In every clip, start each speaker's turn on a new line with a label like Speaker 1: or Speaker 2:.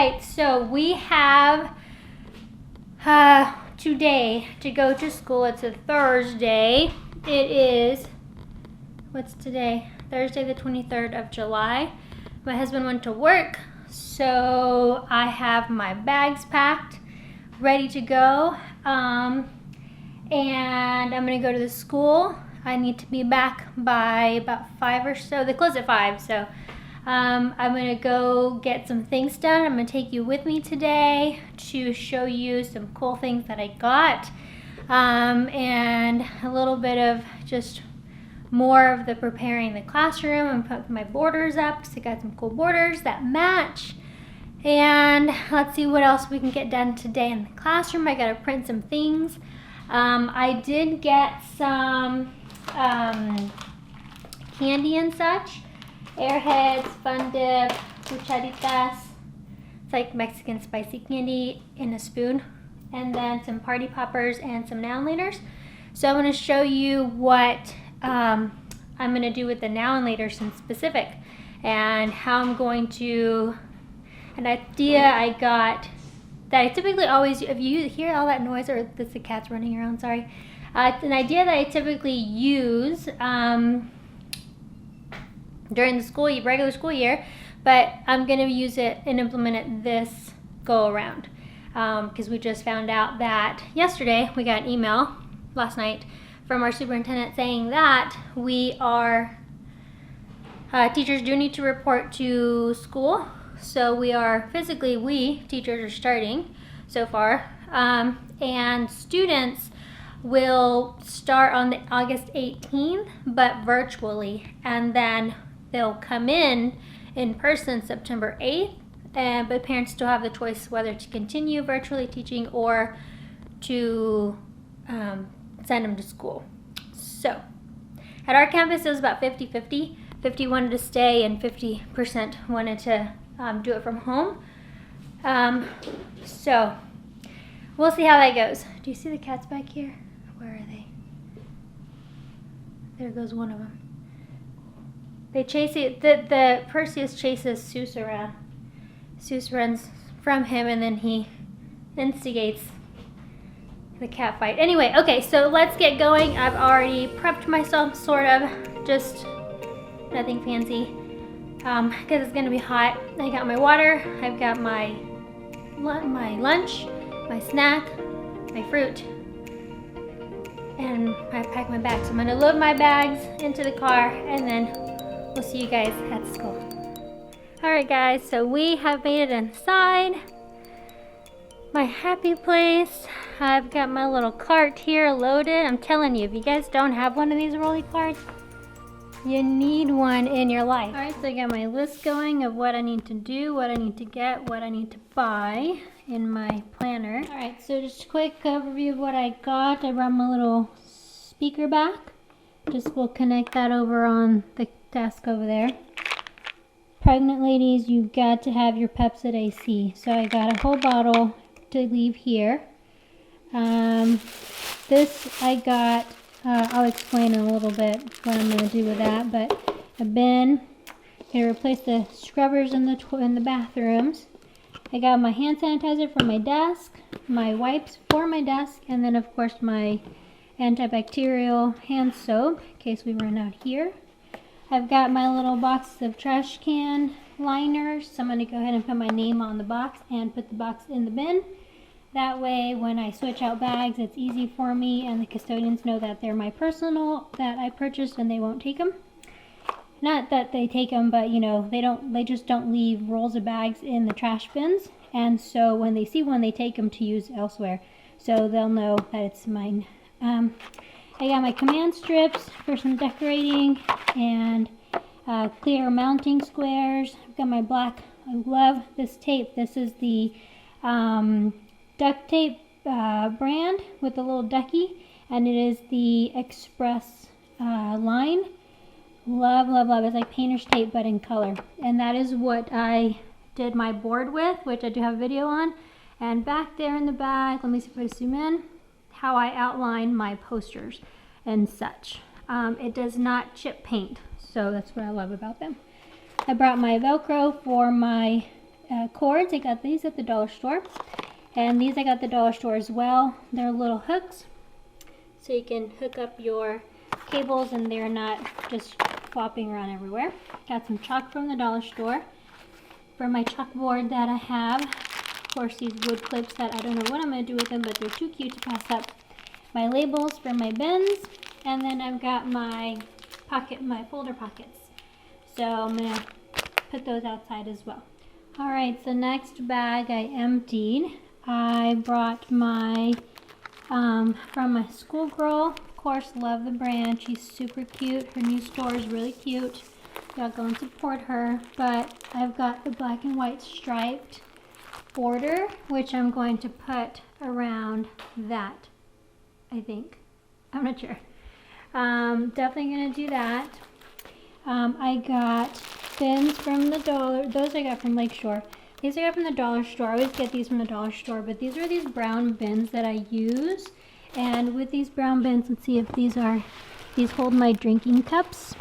Speaker 1: right, so we have today to go to school. It's a Thursday. It is, what's today? Thursday the 23rd of July. My husband went to work, so I have my bags packed, ready to go. And I'm gonna go to the school. I need to be back by about 5 or so. They close at 5, so I'm gonna go get some things done. I'm gonna take you with me today to show you some cool things that I got, and a little bit of just more of the preparing the classroom and put my borders up, because I got some cool borders that match. And let's see what else we can get done today in the classroom. I gotta print some things. I did get some candy and such. Airheads, Fun Dip, Cucharitas. It's like Mexican spicy candy in a spoon. And then some party poppers and some now and laters. So I'm going to show you what I'm going to do with the now and laters in specific. And how I'm going to, an idea I got that I typically always, if you hear all that noise, or that's the cats running around, sorry. It's an idea that I typically use during the regular school year, but I'm going to use it and implement it this go around, because we just found out that yesterday we got an email last night from our superintendent saying that we are teachers do need to report to school. So we teachers are starting so far, and students will start on the August 18th, but virtually, and then they'll come in person September 8th, but parents still have the choice whether to continue virtually teaching or to send them to school. So at our campus it was about 50-50. 50 wanted to stay and 50% wanted to do it from home. So we'll see how that goes. Do you see the cats back here? Where are they? There goes one of them. They chase it. The Perseus chases Seuss around. Seuss runs from him, and then he instigates the cat fight. Anyway, okay, so let's get going. I've already prepped myself, sort of, just nothing fancy, because it's gonna be hot. I got my water. I've got my lunch, my snack, my fruit, and I packed my bags. So I'm gonna load my bags into the car, and then we'll see you guys at school. Alright guys, so we have made it inside my happy place. I've got my little cart here loaded. I'm telling you, if you guys don't have one of these rolly carts, you need one in your life. Alright, so I got my list going of what I need to do, what I need to get, what I need to buy in my planner. Alright, so just a quick overview of what I got. I brought my little speaker back. Just we'll connect that over on the desk over there. Pregnant ladies, you got to have your Pepsid AC. So I got a whole bottle to leave here. This I got, I'll explain in a little bit what I'm going to do with that, but I've been going to replace the scrubbers in the bathrooms. I got my hand sanitizer for my desk, my wipes for my desk, and then of course my antibacterial hand soap in case we run out here. I've got my little box of trash can liners, so I'm going to go ahead and put my name on the box and put the box in the bin. That way when I switch out bags, it's easy for me, and the custodians know that they're my personal that I purchased and they won't take them. Not that they take them, but you know, they just don't leave rolls of bags in the trash bins, and so when they see one, they take them to use elsewhere, so they'll know that it's mine. I got my command strips for some decorating, and clear mounting squares. I've got my black, I love this tape. This is the duct tape brand with the little ducky, and it is the Express line. Love, love, love. It's like painter's tape but in color, and that is what I did my board with, which I do have a video on. And back there in the back, let me see if I zoom in, how I outline my posters and such. It does not chip paint, so that's what I love about them. I brought my Velcro for my cords. I got these at the dollar store. And these I got at the dollar store as well. They're little hooks, so you can hook up your cables and they're not just flopping around everywhere. Got some chalk from the dollar store for my chalkboard that I have. Of course, these wood clips that I don't know what I'm going to do with them, but they're too cute to pass up. My labels for my bins, and then I've got my folder pockets. So I'm going to put those outside as well. Alright, so next bag I emptied. I brought my, from my schoolgirl. Of course, love the brand. She's super cute. Her new store is really cute. Y'all go and support her. But I've got the black and white striped border, which I'm going to put around that, I think. I'm not sure. Definitely going to do that. I got bins from the dollar. Those I got from Lakeshore. These I got from the dollar store. I always get these from the dollar store, but these are these brown bins that I use. And with these brown bins, let's see if these hold my drinking cups.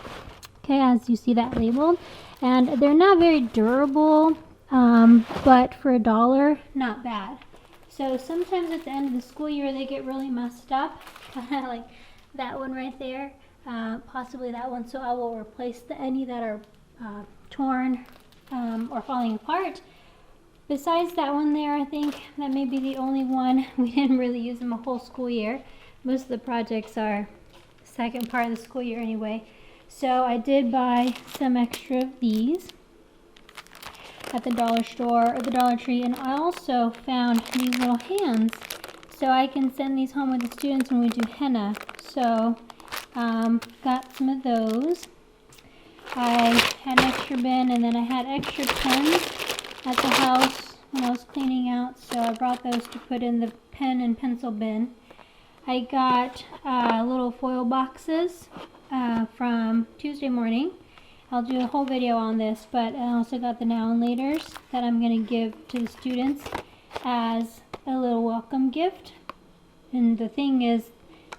Speaker 1: Okay, as you see that labeled. And they're not very durable, but for $1, not bad. So sometimes at the end of the school year, they get really messed up, kind of like that one right there, possibly that one. So I will replace any that are torn or falling apart. Besides that one there, I think that may be the only one. We didn't really use them a whole school year. Most of the projects are second part of the school year anyway. So I did buy some extra of these at the dollar store or the Dollar Tree, and I also found these little hands so I can send these home with the students when we do henna. So got some of those. I had an extra bin, and then I had extra pens at the house when I was cleaning out, so I brought those to put in the pen and pencil bin. I got little foil boxes from Tuesday morning. I'll do a whole video on this, but I also got the now and laters that I'm going to give to the students as a little welcome gift. And the thing is,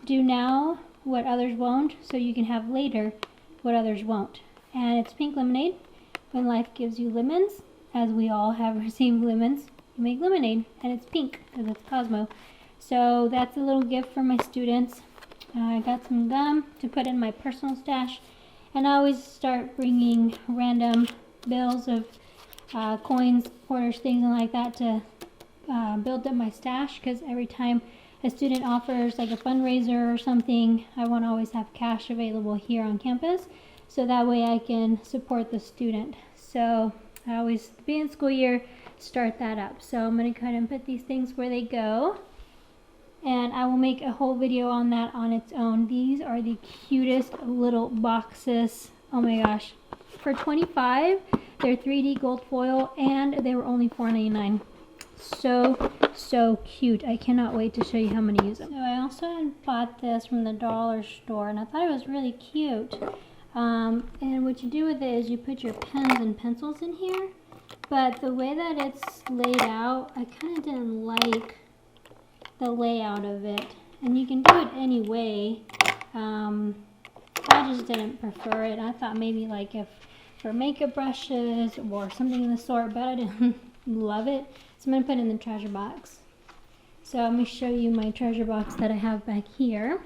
Speaker 1: do now what others won't, so you can have later what others won't. And it's pink lemonade. When life gives you lemons, as we all have received lemons, you make lemonade, and it's pink because it's Cosmo. So that's a little gift for my students. I got some gum to put in my personal stash, and I always start bringing random bills of coins, quarters, things like that to build up my stash, because every time a student offers like a fundraiser or something, I want to always have cash available here on campus, so that way I can support the student. So I always, being school year, start that up. So I'm going to go ahead and put these things where they go. And I will make a whole video on that on its own. These are the cutest little boxes. Oh my gosh. For $25, they're 3D gold foil, and they were only $4.99. So cute. I cannot wait to show you how I'm going to use them. So I also bought this from the dollar store, and I thought it was really cute. And what you do with it is you put your pens and pencils in here, but the way that it's laid out, I kind of didn't like the layout of it. And you can do it any way. I just didn't prefer it. I thought maybe like if for makeup brushes or something of the sort, but I didn't love it. So I'm going to put it in the treasure box. So let me show you my treasure box that I have back here.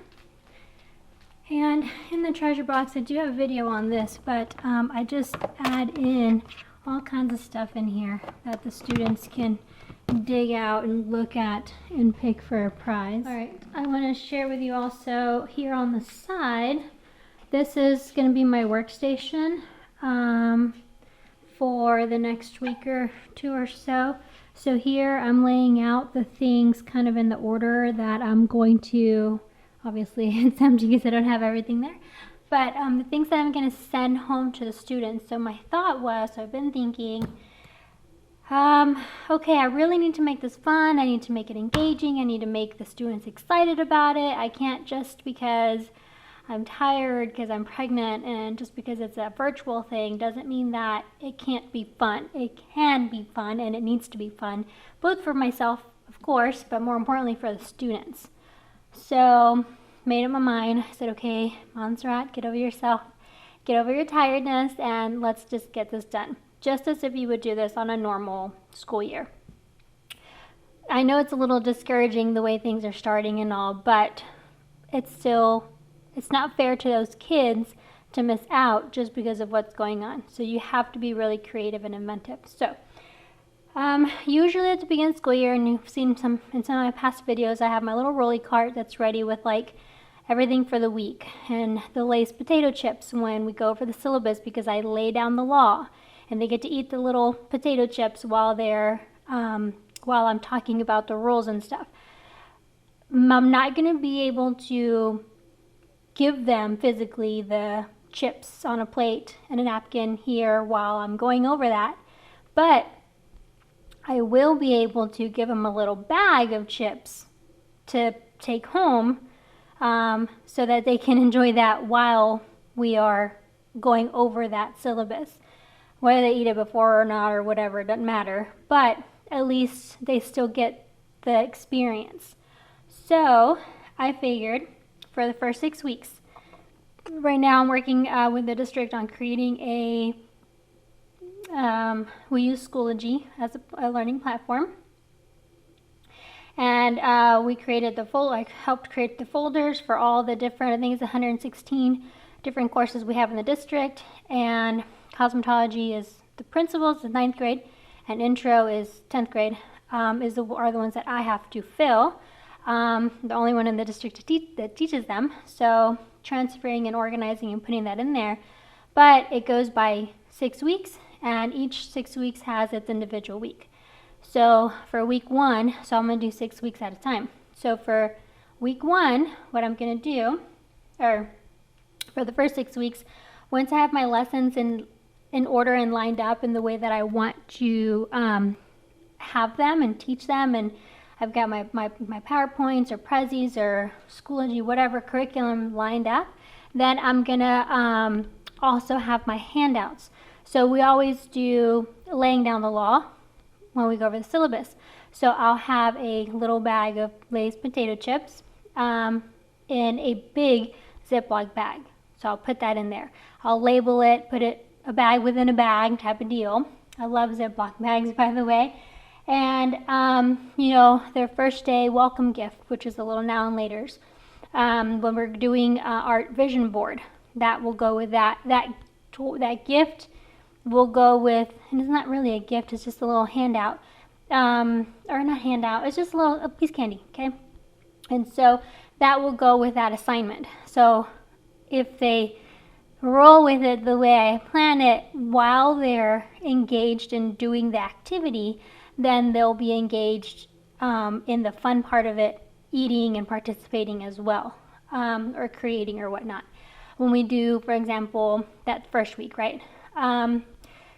Speaker 1: And in the treasure box, I do have a video on this, but I just add in all kinds of stuff in here that the students can dig out and look at and pick for a prize. All right, I want to share with you also here on the side, this is going to be my workstation for the next week or two or so. So here I'm laying out the things kind of in the order that I'm going to. Obviously, it's empty because I don't have everything there. But the things that I'm going to send home to the students. So my thought was, I've been thinking, okay, I really need to make this fun. I need to make it engaging. I need to make the students excited about it. I can't just because I'm tired, because I'm pregnant, and just because it's a virtual thing doesn't mean that it can't be fun. It can be fun, and it needs to be fun, both for myself, of course, but more importantly for the students. So, made up my mind. I said, okay, Montserrat, get over yourself, get over your tiredness, and let's just get this done. Just as if you would do this on a normal school year. I know it's a little discouraging the way things are starting and all, but it's not fair to those kids to miss out just because of what's going on. So you have to be really creative and inventive. So usually at the beginning of school year, and you've seen in some of my past videos, I have my little rolly cart that's ready with like everything for the week, and the Lay's potato chips when we go over the syllabus, because I lay down the law and they get to eat the little potato chips while I'm talking about the rules and stuff. I'm not going to be able to give them physically the chips on a plate and a napkin here while I'm going over that, but I will be able to give them a little bag of chips to take home, so that they can enjoy that while we are going over that syllabus. Whether they eat it before or not or whatever, it doesn't matter, but at least they still get the experience. So I figured for the first 6 weeks, right now I'm working with the district on creating we use Schoology as a learning platform. And we created I helped create the folders for all the different, I think it's 116 different courses we have in the district. And Cosmetology is the principals, the 9th grade, and Intro is 10th grade, are the ones that I have to fill. The only one in the district that teaches them. So transferring and organizing and putting that in there. But it goes by 6 weeks, and each 6 weeks has its individual week. So for week 1, so I'm going to do 6 weeks at a time. So for week 1, what I'm going to do, or for the first 6 weeks, once I have my lessons in order and lined up in the way that I want to have them and teach them, and I've got my PowerPoints or Prezzies or Schoology, whatever curriculum lined up, then I'm going to also have my handouts. So we always do laying down the law when we go over the syllabus. So I'll have a little bag of Lay's potato chips in a big Ziploc bag. So I'll put that in there. I'll label it, put it a bag within a bag type of deal. I love Ziploc bags, by the way. And, their first day welcome gift, which is the little now and laters. When we're doing art vision board, that will go with that. That gift will go with, and it's not really a gift, it's just a little handout. Or not handout, it's just a piece of candy, okay? And so that will go with that assignment. So if they roll with it the way I plan it while they're engaged in doing the activity, then they'll be engaged in the fun part of it, eating and participating as well, or creating or whatnot. When we do, for example, that first week, right?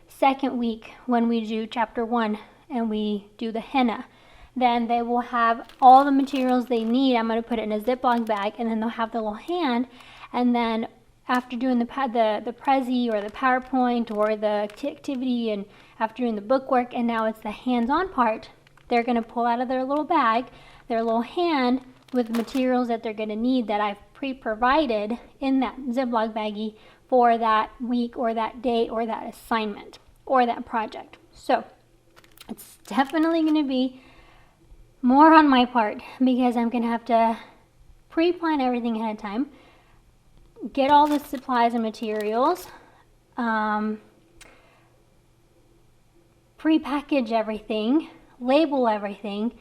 Speaker 1: Second week, when we do chapter 1 and we do the henna, then they will have all the materials they need. I'm going to put it in a Ziploc bag, and then they'll have the little hand, and then after doing the Prezi or the PowerPoint or the activity, and after doing the bookwork, and now it's the hands-on part, they're going to pull out of their little bag their little hand with the materials that they're going to need that I've pre-provided in that Ziploc baggie for that week or that day or that assignment or that project. So it's definitely going to be more on my part, because I'm going to have to pre-plan everything ahead of time, get all the supplies and materials, pre-package everything, label everything,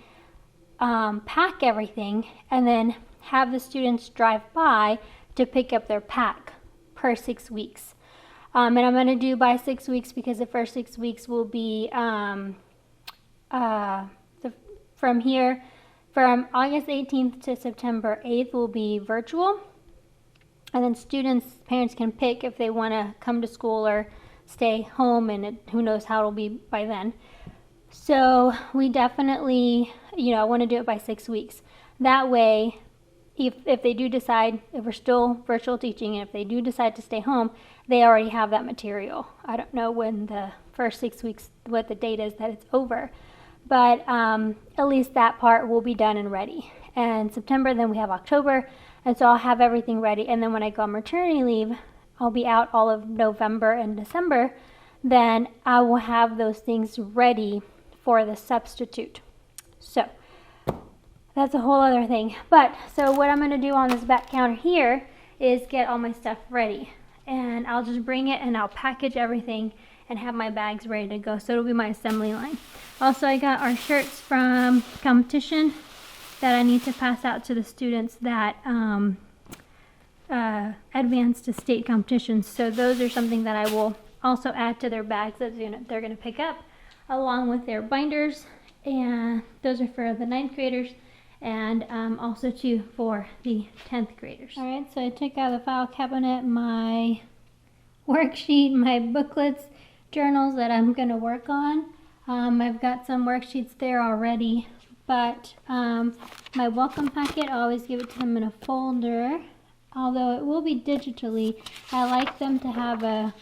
Speaker 1: pack everything, and then have the students drive by to pick up their pack per 6 weeks. And I'm going to do by 6 weeks, because the first 6 weeks will be from August 18th to September 8th will be virtual. And then parents can pick if they want to come to school or stay home, and who knows how it'll be by then. So we definitely, I want to do it by 6 weeks. That way, if they do decide, if we're still virtual teaching, and if they do decide to stay home, they already have that material. I don't know when the first 6 weeks, what the date is that it's over. But at least that part will be done and ready. And September, then we have October, and so I'll have everything ready. And then when I go on maternity leave, I'll be out all of November and December. Then I will have those things ready for the substitute. So that's a whole other thing. But so what I'm going to do on this back counter here is get all my stuff ready, and I'll just bring it and I'll package everything and have my bags ready to go. So it'll be my assembly line. Also, I got our shirts from competition that I need to pass out to the students that advanced to state competitions. So those are something that I will also add to their bags that they're going to pick up, along with their binders, and those are for the 9th graders, and also too for the 10th graders. All right, so I took out of the file cabinet my worksheet, my booklets, journals that I'm going to work on. I've got some worksheets there already, but my welcome packet, I always give it to them in a folder. Although it will be digitally, I like them to have a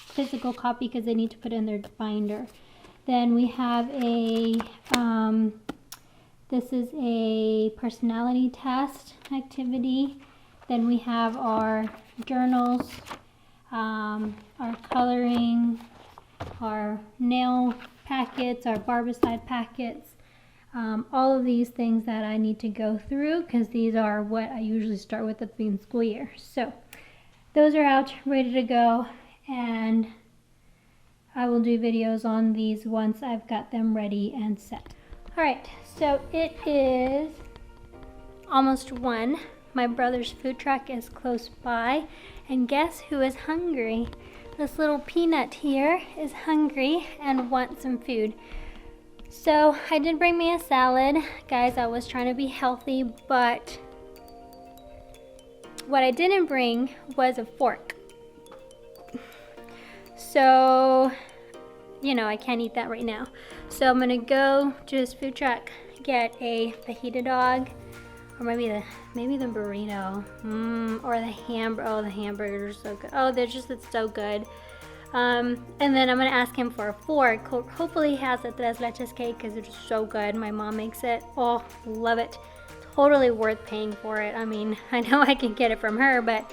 Speaker 1: physical copy because they need to put in their binder. Then we have a, this is a personality test activity. Then we have our journals, our coloring, our nail packets, our barbicide packets. All of these things that I need to go through because these are what I usually start with at the beginning of the school year. So those are out, ready to go, and I will do videos on these once I've got them ready and set. Alright, so it is almost 1. My brother's food truck is close by, and guess who is hungry? This little peanut here is hungry and wants some food. So I did bring me a salad. Guys, I was trying to be healthy, but what I didn't bring was a fork. So, you know, I can't eat that right now. So I'm gonna go to this food truck, get a fajita dog, or maybe the burrito, or the hamburger. Oh, the hamburgers are so good. Oh, it's so good. And then I'm gonna ask him for a fork. Hopefully he has a tres leches cake because it's so good. My mom makes it. Oh, love it. Totally worth paying for it. I mean, I know I can get it from her, but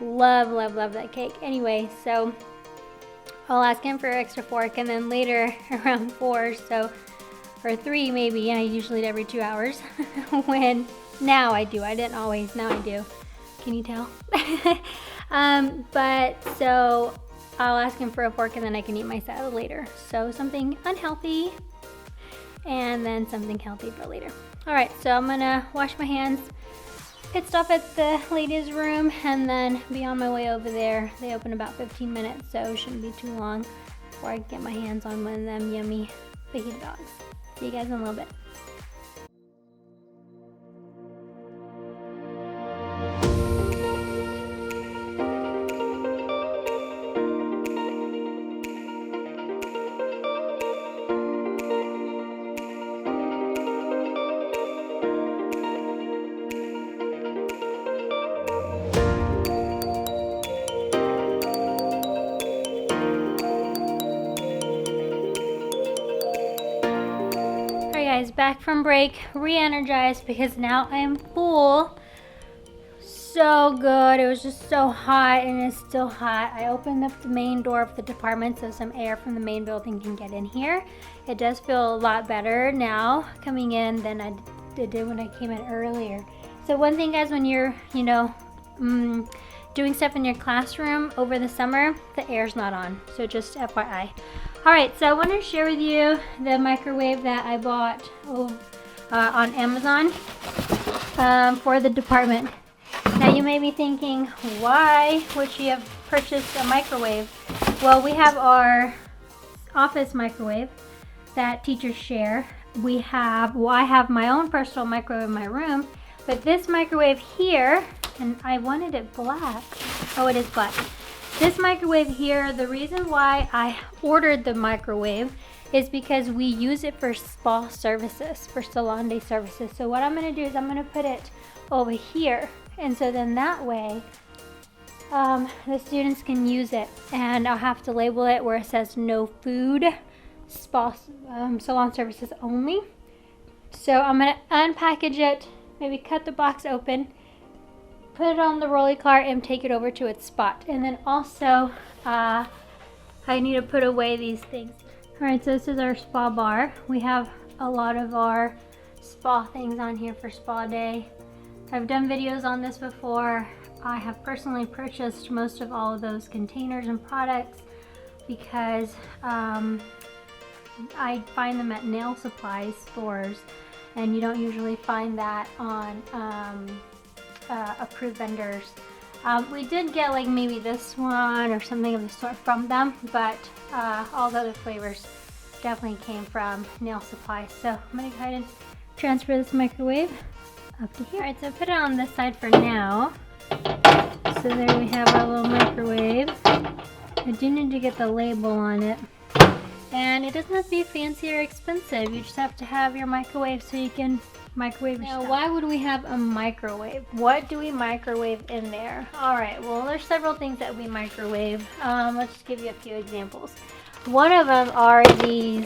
Speaker 1: love, love, love that cake. Anyway, so I'll ask him for an extra fork, and then later around 4, so, or 3 maybe, I usually do every 2 hours. Now I do. I didn't always, now I do. Can you tell? But so I'll ask him for a fork, and then I can eat my salad later. So something unhealthy and then something healthy for later. All right, so I'm gonna wash my hands, pit stop at the ladies' room, and then be on my way over there. They open about 15 minutes, so it shouldn't be too long before I get my hands on one of them yummy fajita dogs. See you guys in a little bit. Guys, back from break, re-energized because now I am full. So good. It was just so hot, and it's still hot. I opened up the main door of the department so some air from the main building can get in here. It does feel a lot better now coming in than I did when I came in earlier. So one thing, guys, when you're, doing stuff in your classroom over the summer, the air's not on. So just FYI. Alright, so I want to share with you the microwave that I bought on Amazon for the department. Now you may be thinking, why would she have purchased a microwave? Well, we have our office microwave that teachers share. I have my own personal microwave in my room, but this microwave here, and I wanted it black. Oh, it is black. This microwave here, the reason why I ordered the microwave is because we use it for spa services, for salon day services. So what I'm going to do is I'm going to put it over here. And so then that way, the students can use it. And I'll have to label it where it says no food, spa, salon services only. So I'm going to unpackage it, maybe cut the box open, put it on the rolly cart, and take it over to its spot. And then also, I need to put away these things. Alright, so this is our spa bar. We have a lot of our spa things on here for spa day. I've done videos on this before. I have personally purchased most of all of those containers and products because I find them at nail supply stores, and you don't usually find that on approved vendors. We did get like maybe this one or something of the sort from them, but all the other flavors definitely came from nail supply. So I'm gonna go ahead and transfer this microwave up to here. Alright, so I put it on this side for now. So there we have our little microwave. I do need to get the label on it. And it doesn't have to be fancy or expensive. You just have to have your microwave so you can microwave your stuff. Now, why would we have a microwave? What do we microwave in there? Alright, well, there's several things that we microwave. Let's just give you a few examples. One of them are these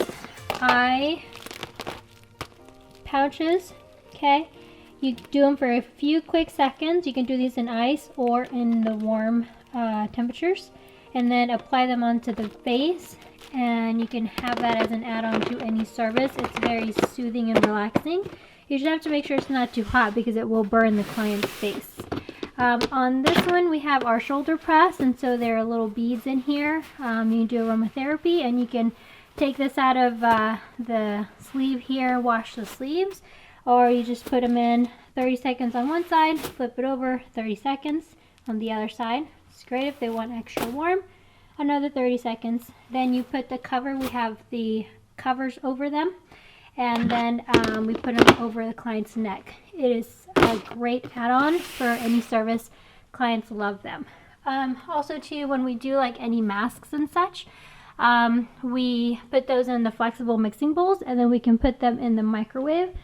Speaker 1: eye pouches, okay? You do them for a few quick seconds. You can do these in ice or in the warm temperatures, and then apply them onto the face, and you can have that as an add-on to any service. It's very soothing and relaxing. You just have to make sure it's not too hot because it will burn the client's face. On this one we have our shoulder press, and so there are little beads in here. You can do aromatherapy, and you can take this out of the sleeve here, wash the sleeves, or you just put them in 30 seconds on one side, flip it over, 30 seconds on the other side. It's great if they want extra warm. Another 30 seconds. Then you put the cover, we have the covers over them, and then we put them over the client's neck. It is a great add-on for any service. Clients love them. Also too, when we do like any masks and such, we put those in the flexible mixing bowls, and then we can put them in the microwave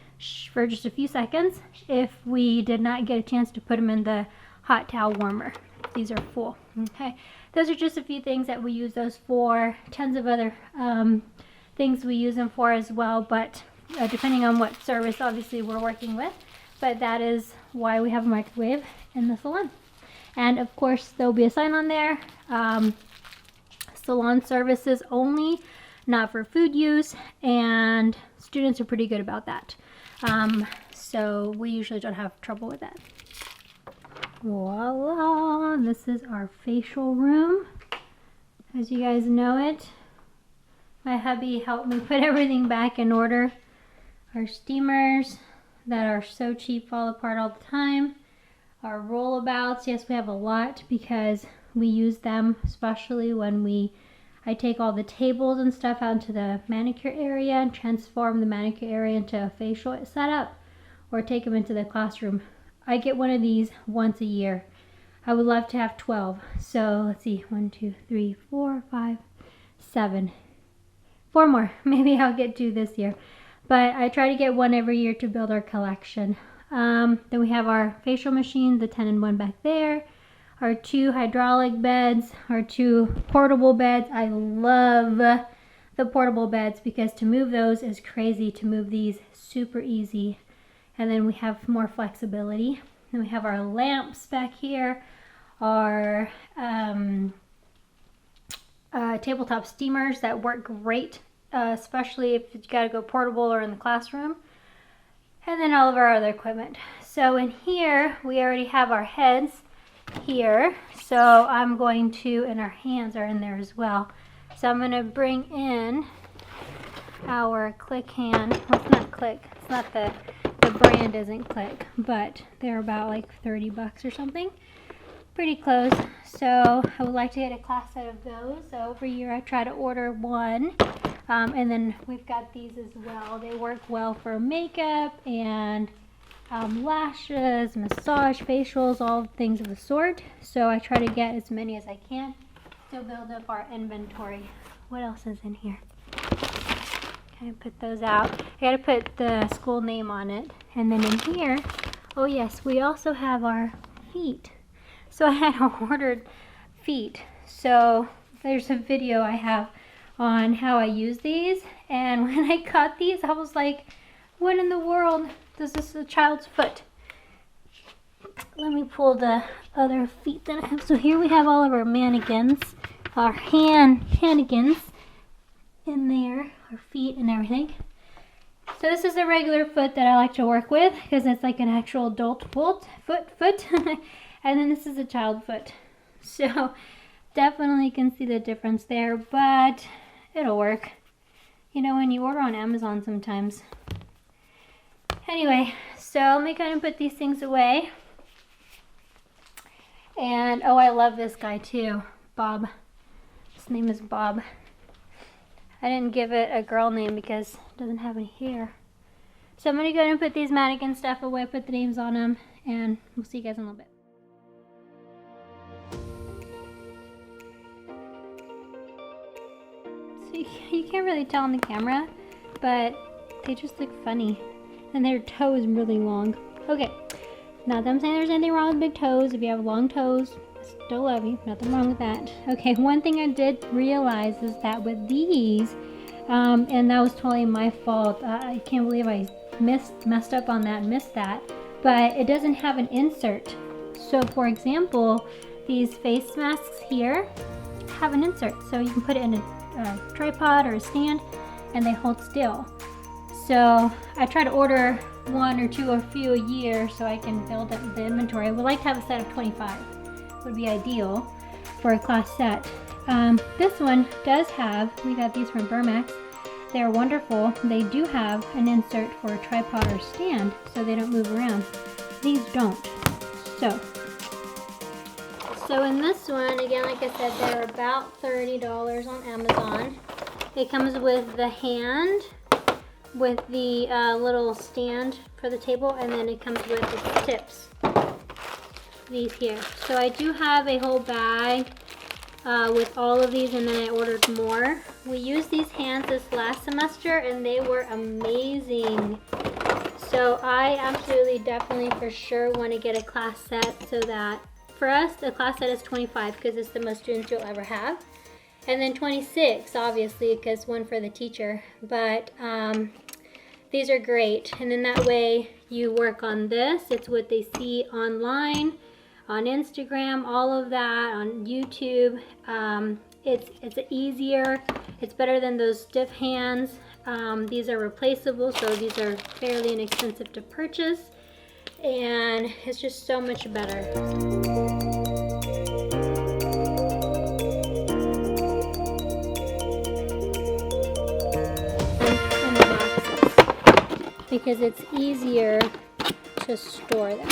Speaker 1: for just a few seconds if we did not get a chance to put them in the hot towel warmer. These are full. Okay, those are just a few things that we use those for. Tons of other things we use them for as well, but depending on what service obviously we're working with. But that is why we have a microwave in the salon. And of course there'll be a sign on there, salon services only, not for food use, and students are pretty good about that. So we usually don't have trouble with that. Voila, this is our facial room as you guys know it. My hubby helped me put everything back in order. Our steamers that are so cheap fall apart all the time. Our rollabouts, yes, we have a lot because we use them especially when I take all the tables and stuff out into the manicure area and transform the manicure area into a facial setup, or take them into the classroom. I get one of these once a year. I would love to have 12. So let's see, 1, 2, 3, 4, 5, 7. 4 more. Maybe I'll get 2 this year. But I try to get 1 every year to build our collection. Then we have our facial machine, the 10-in-1 back there. Our 2 hydraulic beds, our 2 portable beds. I love the portable beds because to move those is crazy. To move these, super easy. And then we have more flexibility. Then we have our lamps back here, our tabletop steamers that work great, especially if you gotta go portable or in the classroom. And then all of our other equipment. So in here, we already have our heads here. So I'm going to, and our hands are in there as well. So I'm gonna bring in our click hand. Well, it's not click, it's not the brand isn't Click, but they're about like 30 bucks or something. Pretty close. So I would like to get a class set of those. So every year I try to order 1. And then we've got these as well. They work well for makeup and lashes, massage, facials, all things of the sort. So I try to get as many as I can to build up our inventory. What else is in here? Okay, put those out. I gotta put the school name on it. And then in here, oh yes, we also have our feet. So I had ordered feet. So there's a video I have on how I use these. And when I got these, I was like, what in the world? This is a child's foot. Let me pull the other feet that I have. So here we have all of our mannequins, our handikins. in there, our feet and everything. So this is a regular foot that I like to work with because it's like an actual adult foot. And then this is a child foot. So definitely can see the difference there, but it'll work. You know, when you order on Amazon sometimes. Anyway, so let me kind of put these things away. And oh, I love this guy too, Bob. His name is Bob. I didn't give it a girl name because it doesn't have any hair. So I'm going to go ahead and put these mannequin stuff away, put the names on them, and we'll see you guys in a little bit. So you can't really tell on the camera, but they just look funny. And their toe is really long. Okay, not that I'm saying there's anything wrong with big toes. If you have long toes, I still love you. Nothing wrong with that. Okay, one thing I did realize is that with these, and that was totally my fault. I can't believe I messed up on that and missed that. But it doesn't have an insert. So for example, these face masks here have an insert. So you can put it in a tripod or a stand and they hold still. So I try to order 1 or 2 or a few a year so I can build up the inventory. I would like to have a set of 25. Would be ideal for a class set. This one does have, we got these from Burmax. They're wonderful. They do have an insert for a tripod or stand so they don't move around. These don't. So in this one, again, like I said, they're about $30 on Amazon. It comes with the hand, with the little stand for the table, and then it comes with the tips, these here. So I do have a whole bag with all of these, and then I ordered more. We used these hands this last semester and they were amazing. So I absolutely, definitely, for sure want to get a class set so that, for us, the class set is 25 because it's the most students you'll ever have. And then 26, obviously, because one for the teacher. But these are great. And then that way you work on this. It's what they see online, on Instagram, all of that, on YouTube. It's easier. It's better than those stiff hands. These are replaceable, so these are fairly inexpensive to purchase. And it's just so much better. Because it's easier to store them.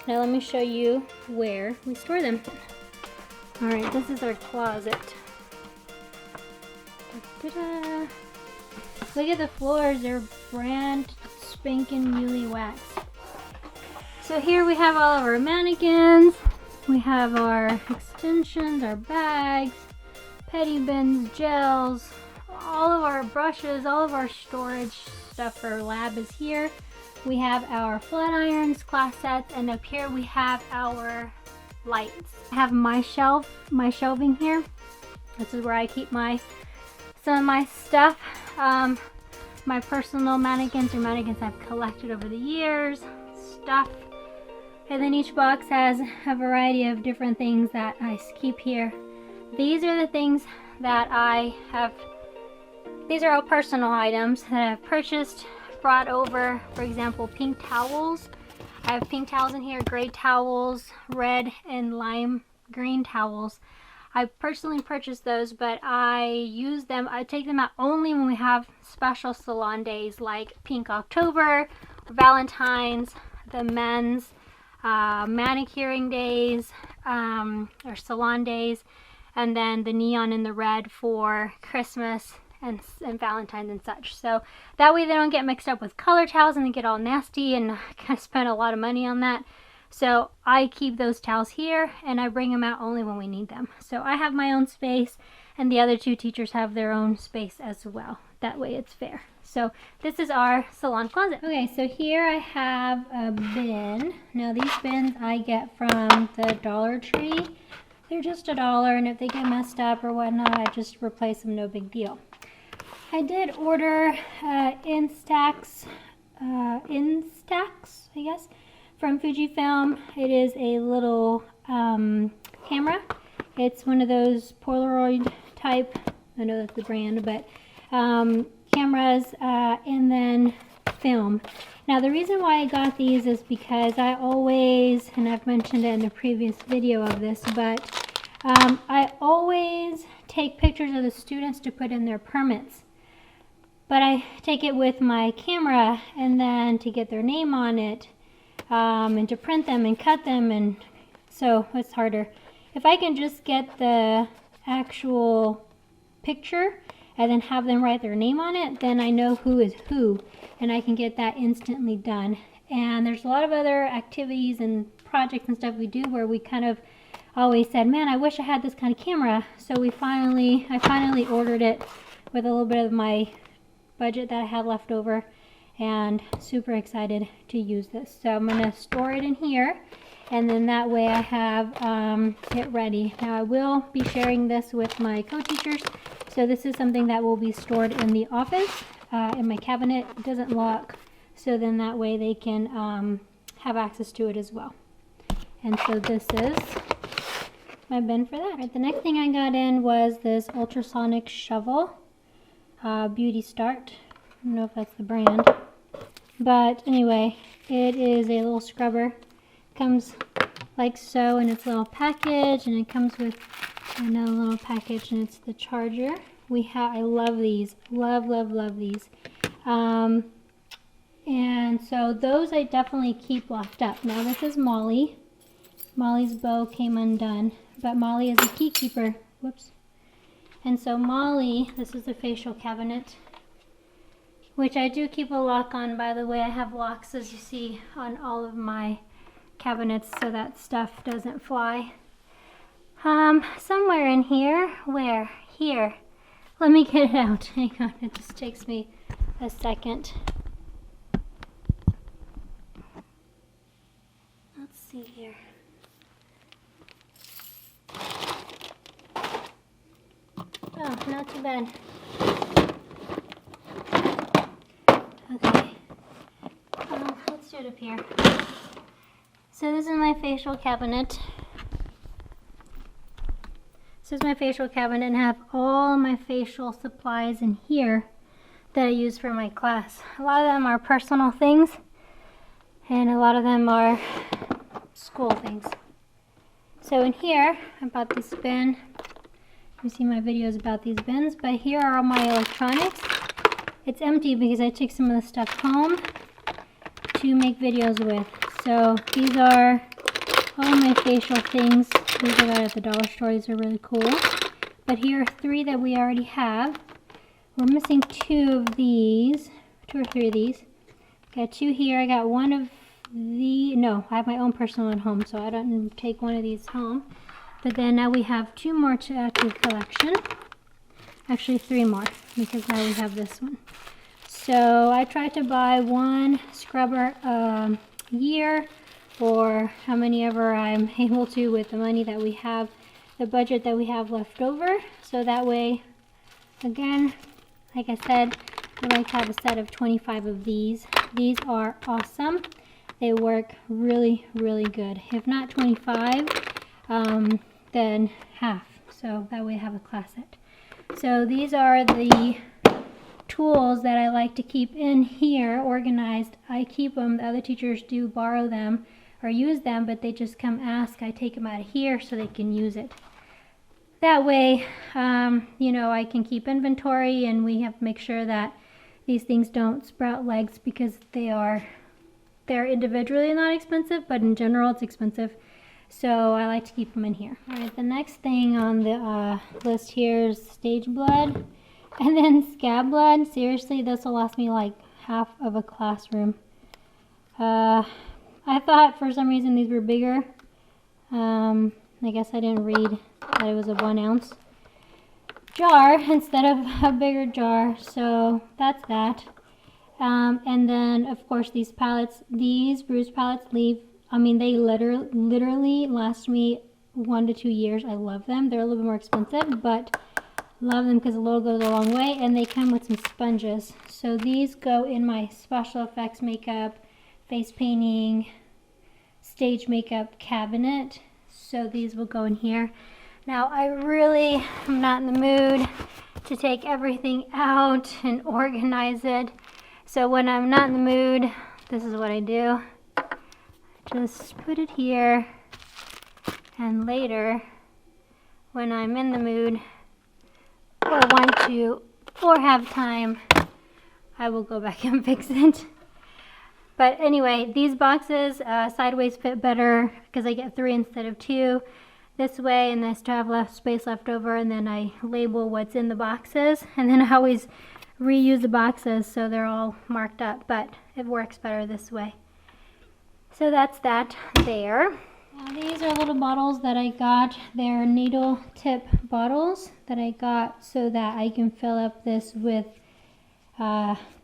Speaker 1: Now let me show you where we store them. All right, this is our closet. Ta-da. Look at the floors, they're brand spanking newly waxed. So here we have all of our mannequins. We have our extensions, our bags, petty bins, gels, all of our brushes, all of our storage stuff for lab is here. We have our flat irons, class sets, and up here we have our lights. I have my shelving here. This is where I keep some of my stuff. My personal mannequins or mannequins I've collected over the years, stuff. And then each box has a variety of different things that I keep here. These are the things that I have. These are all personal items that I've purchased, brought over. For example, pink towels. I have pink towels in here, gray towels, red and lime green towels. I personally purchased those, but I use them. I take them out only when we have special salon days like Pink October, Valentine's, the men's manicuring days, or salon days, and then the neon and the red for Christmas and Valentine's and such. So that way they don't get mixed up with color towels and they get all nasty, and I kind of spend a lot of money on that. So I keep those towels here and I bring them out only when we need them. So I have my own space and the other two teachers have their own space as well. That way it's fair. So this is our salon closet. Okay, so here I have a bin. Now these bins I get from the Dollar Tree. They're just $1, and if they get messed up or whatnot, I just replace them, no big deal. I did order Instax, I guess, from Fujifilm. It is a little camera. It's one of those Polaroid type. I know that's the brand, but cameras, and then film. Now the reason why I got these is because I always, and I've mentioned it in a previous video of this, but I always take pictures of the students to put in their permits. But I take it with my camera and then to get their name on it, and to print them and cut them, and so it's harder. If I can just get the actual picture and then have them write their name on it, then I know who is who, and I can get that instantly done. And there's a lot of other activities and projects and stuff we do where we kind of always said, man, I wish I had this kind of camera. So I finally ordered it with a little bit of my budget that I had left over, and super excited to use this. So I'm going to store it in here, and then that way I have it ready. Now I will be sharing this with my co-teachers, so this is something that will be stored in the office, in my cabinet. It doesn't lock, so then that way they can have access to it as well. And so this is my bin for that. Right, the next thing I got in was this ultrasonic shovel, Beauty Start. I don't know if that's the brand, but anyway, it is a little scrubber. Comes like so in its little package, and it comes with another little package, and it's the charger. I love these, love these. And so those I definitely keep locked up. Now this is Molly. Molly's bow came undone, but Molly is a key keeper. Whoops. And so Molly, this is a facial cabinet, which I do keep a lock on, by the way. I have locks, as you see, on all of my cabinets so that stuff doesn't fly. Somewhere in here, where? Here. Let me get it out. Hang on, it just takes me a second. Let's see here. Oh, not too bad. Okay. Let's do it up here. So this is my facial cabinet. This is my facial cabinet, and I have all my facial supplies in here that I use for my class. A lot of them are personal things, and a lot of them are school things. So in here, I bought this bin. You see my videos about these bins, but here are all my electronics. It's empty because I took some of the stuff home to make videos with. So these are all my facial things. These I got at the dollar store. These are really cool. But here are 3 that we already have. We're missing 2 of these, 2 or 3 of these. Got 2 here. I got one of the, no, I have my own personal at home, so I don't take one of these home. But then now we have 2 more to add to the collection. Actually 3 more, because now we have this one. So I try to buy 1 scrubber a year, or how many ever I'm able to with the money that we have, the budget that we have left over. So that way, again, like I said, I like to have a set of 25 of these. These are awesome. They work really, really good. If not 25, then half. So that way I have a class set. So these are the tools that I like to keep in here organized. I keep them. The other teachers do borrow them or use them, but they just come ask. I take them out of here so they can use it. That way, you know, I can keep inventory, and we have to make sure that these things don't sprout legs, because they're individually not expensive, but in general it's expensive. So I like to keep them in here. All right, the next thing on the list here is stage blood, and then scab blood. Seriously, this will last me like half of a classroom. I thought for some reason these were bigger. I guess I didn't read that it was a 1 ounce jar instead of a bigger jar. So that's that. And then of course these palettes, these Bruise palettes they literally last me 1 to 2 years. I love them. They're a little bit more expensive, but love them because the logo goes a long way, and they come with some sponges. So these go in my special effects makeup, face painting, stage makeup cabinet. So these will go in here. Now I really am not in the mood to take everything out and organize it. So when I'm not in the mood, this is what I do. Just put it here, and later, when I'm in the mood, or want to, or have time, I will go back and fix it. But anyway, these boxes sideways fit better because I get 3 instead of 2 this way, and I still have left space left over, and then I label what's in the boxes, and then I always reuse the boxes so they're all marked up, but it works better this way. So that's that there. Now these are little bottles that I got. They're needle tip bottles that I got so that I can fill up this with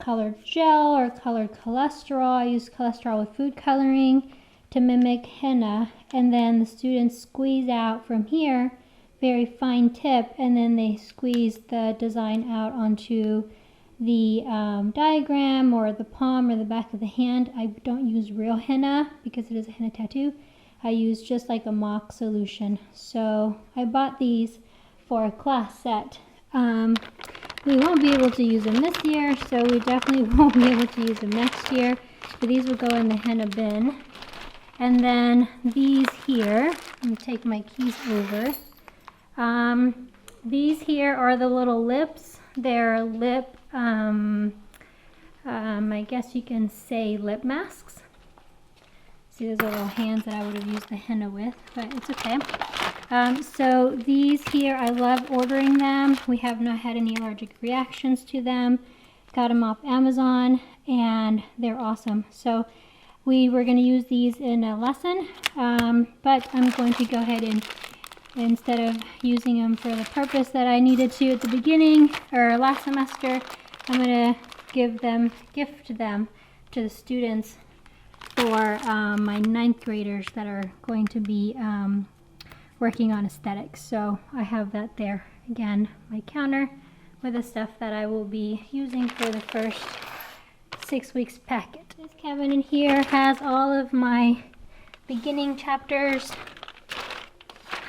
Speaker 1: colored gel or colored cholesterol. I use cholesterol with food coloring to mimic henna, and then the students squeeze out from here, very fine tip, and then they squeeze the design out onto the diagram or the palm or the back of the hand. I don't use real henna because it is a henna tattoo. I use just like a mock solution. So I bought these for a class set. We won't be able to use them this year, so we definitely won't be able to use them next year. So these will go in the henna bin. And then these here, let me take my keys over. These here are the little lips. They're lip, I guess you can say lip masks. See, those are little hands that I would have used the henna with, but it's okay. So these here, I love ordering them. We have not had any allergic reactions to them. Got them off Amazon, and they're awesome. So we were going to use these in a lesson, but I'm going to go ahead and, instead of using them for the purpose that I needed to at the beginning or last semester, I'm going to gift them to the students for my 9th graders that are going to be working on aesthetics. So I have that there. Again, my counter with the stuff that I will be using for the first 6 weeks packet. This cabinet here has all of my beginning chapters.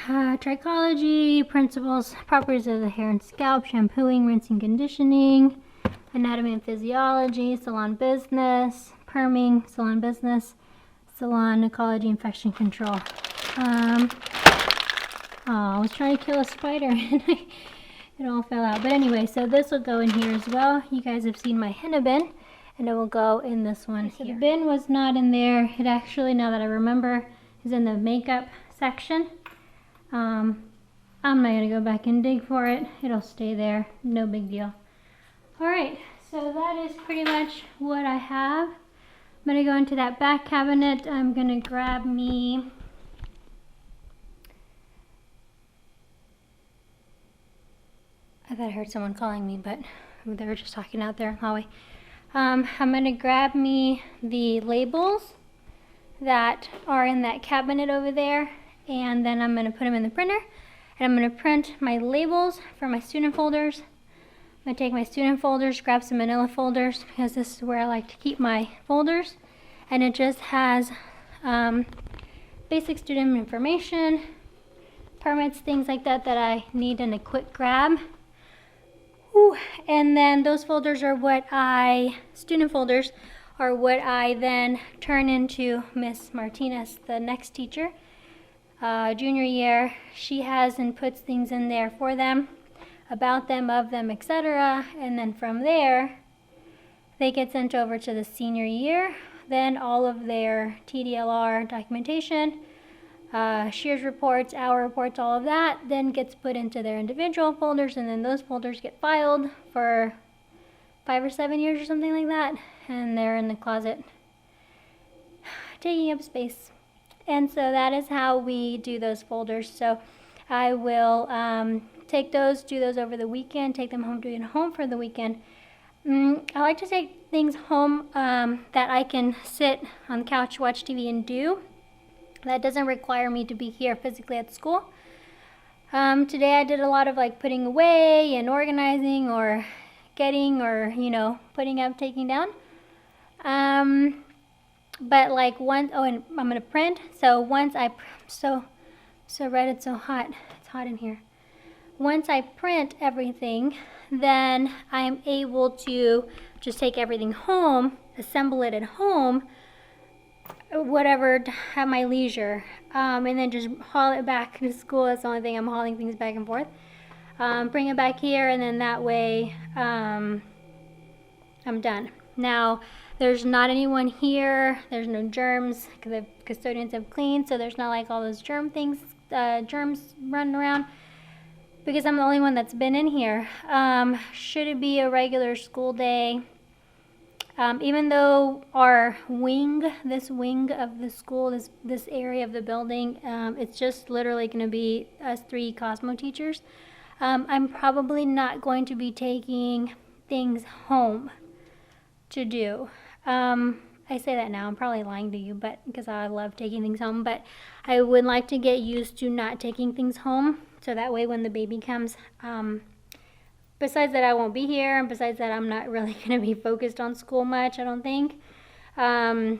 Speaker 1: Trichology, principles, properties of the hair and scalp, shampooing, rinsing, conditioning, anatomy and physiology, salon business, perming, salon business, salon ecology, infection control. I was trying to kill a spider and it all fell out. But anyway, so this will go in here as well. You guys have seen my henna bin, and it will go in this one here. So the bin was not in there. It actually, now that I remember, is in the makeup section. I'm not going to go back and dig for it. It'll stay there. No big deal. Alright, so that is pretty much what I have. I'm going to go into that back cabinet. I'm going to grab me I thought I heard someone calling me, but they were just talking out there in the hallway. I'm going to grab me the labels that are in that cabinet over there, and then I'm going to put them in the printer, and I'm going to print my labels for my student folders. I'm going to take my student folders, grab some manila folders, because this is where I like to keep my folders, and it just has basic student information, permits, things like that that I need in a quick grab. And then those folders are student folders are what I then turn into Miss Martinez, the next teacher. Junior year, she has and puts things in there for them, about them, of them, etc. And then from there, they get sent over to the senior year. Then all of their TDLR documentation, Shears reports, hour reports, all of that, then gets put into their individual folders, and then those folders get filed for 5 or 7 years or something like that, and they're in the closet taking up space. And so that is how we do those folders. So I will take those, do those over the weekend, take them home, do it home for the weekend. I like to take things home that I can sit on the couch, watch TV, and do. That doesn't require me to be here physically at school. Today I did a lot of like putting away and organizing or getting or, putting up, taking down. But like and I'm going to print. So once so red, it's so hot. It's hot in here. once I print everything, then I'm able to just take everything home, assemble it at home, whatever, at my leisure, and then just haul it back to school. That's the only thing, I'm hauling things back and forth. Bring it back here, and then that way I'm done. Now, there's not anyone here, there's no germs, because the custodians have cleaned, so there's not like all those germs running around, because I'm the only one that's been in here. Should it be a regular school day, even though our wing, this wing of the school, this area of the building, it's just literally going to be us 3 Cosmo teachers, I'm probably not going to be taking things home to do. I say that now, I'm probably lying to you, but because I love taking things home, but I would like to get used to not taking things home, so that way when the baby comes, besides that I won't be here, and besides that I'm not really going to be focused on school much, I don't think, in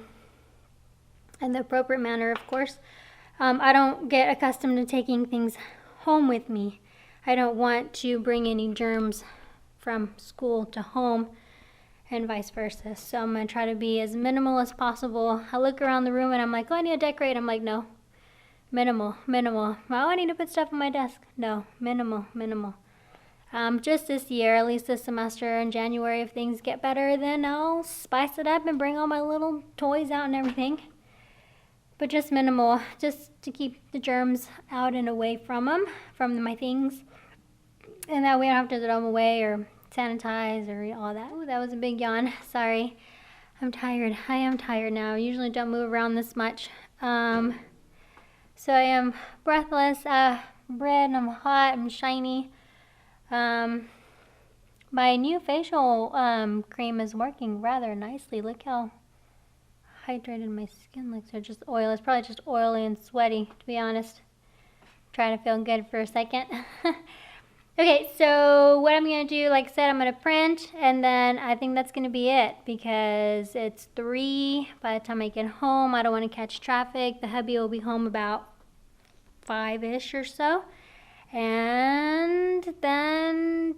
Speaker 1: the appropriate manner, of course. I don't get accustomed to taking things home with me. I don't want to bring any germs from school to home, and vice versa. So I'm going to try to be as minimal as possible. I look around the room and I'm like, oh, I need to decorate. I'm like, no, minimal. Oh, I need to put stuff on my desk. No, minimal. Just this year, at least this semester in January, if things get better, then I'll spice it up and bring all my little toys out and everything. But just minimal, just to keep the germs out and away from my things. And that way I don't have to throw them away or sanitize or all that. Ooh, that was a big yawn. Sorry. I'm tired. I am tired now. I usually don't move around this much. So I am breathless, red, I'm hot, I'm shiny. My new facial cream is working rather nicely. Look how hydrated my skin looks. Or just oil. It's probably just oily and sweaty, to be honest. Trying to feel good for a second. Okay, so what I'm going to do, like I said, I'm going to print, and then I think that's going to be it, because it's 3 by the time I get home. I don't want to catch traffic. The hubby will be home about 5-ish or so, and then,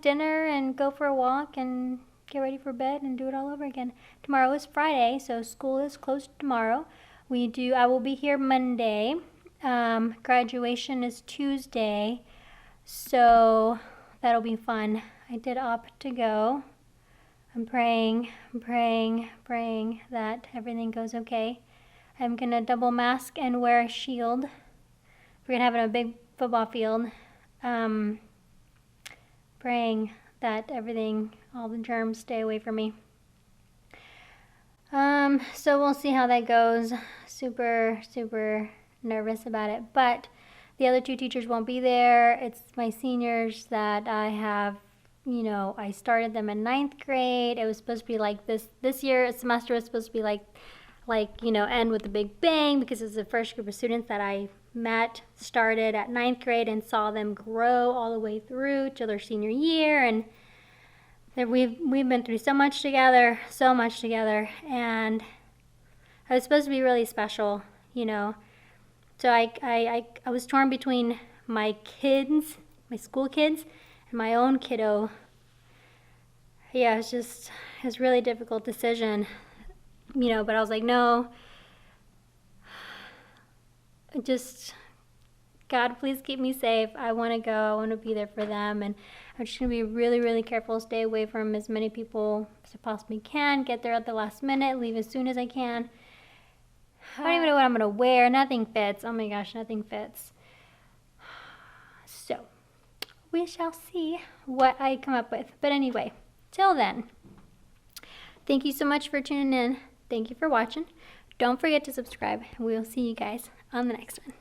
Speaker 1: dinner and go for a walk and get ready for bed and do it all over again. Tomorrow is Friday, so school is closed tomorrow. I will be here Monday. Graduation is Tuesday. So that'll be fun. I did opt to go. I'm praying that everything goes okay. I'm going to double mask and wear a shield. We're going to have it in a big football field. Praying that all the germs stay away from me. So we'll see how that goes. Super nervous about it. But the other 2 teachers won't be there. It's my seniors that I have, I started them in 9th grade. It was supposed to be like this year, semester was supposed to be like, end with a big bang, because it's the first group of students that I started at 9th grade and saw them grow all the way through to their senior year. And we've been through so much together, and it was supposed to be really special, So I was torn between my kids, my school kids, and my own kiddo. Yeah, it was a really difficult decision, but I was like, no, God, please keep me safe. I want to go. I want to be there for them, and I'm just going to be really, really careful, stay away from as many people as I possibly can, get there at the last minute, leave as soon as I can. I don't even know what I'm going to wear. Nothing fits. Oh my gosh, nothing fits. So, we shall see what I come up with. But anyway, till then, thank you so much for tuning in. Thank you for watching. Don't forget to subscribe. We'll see you guys on the next one.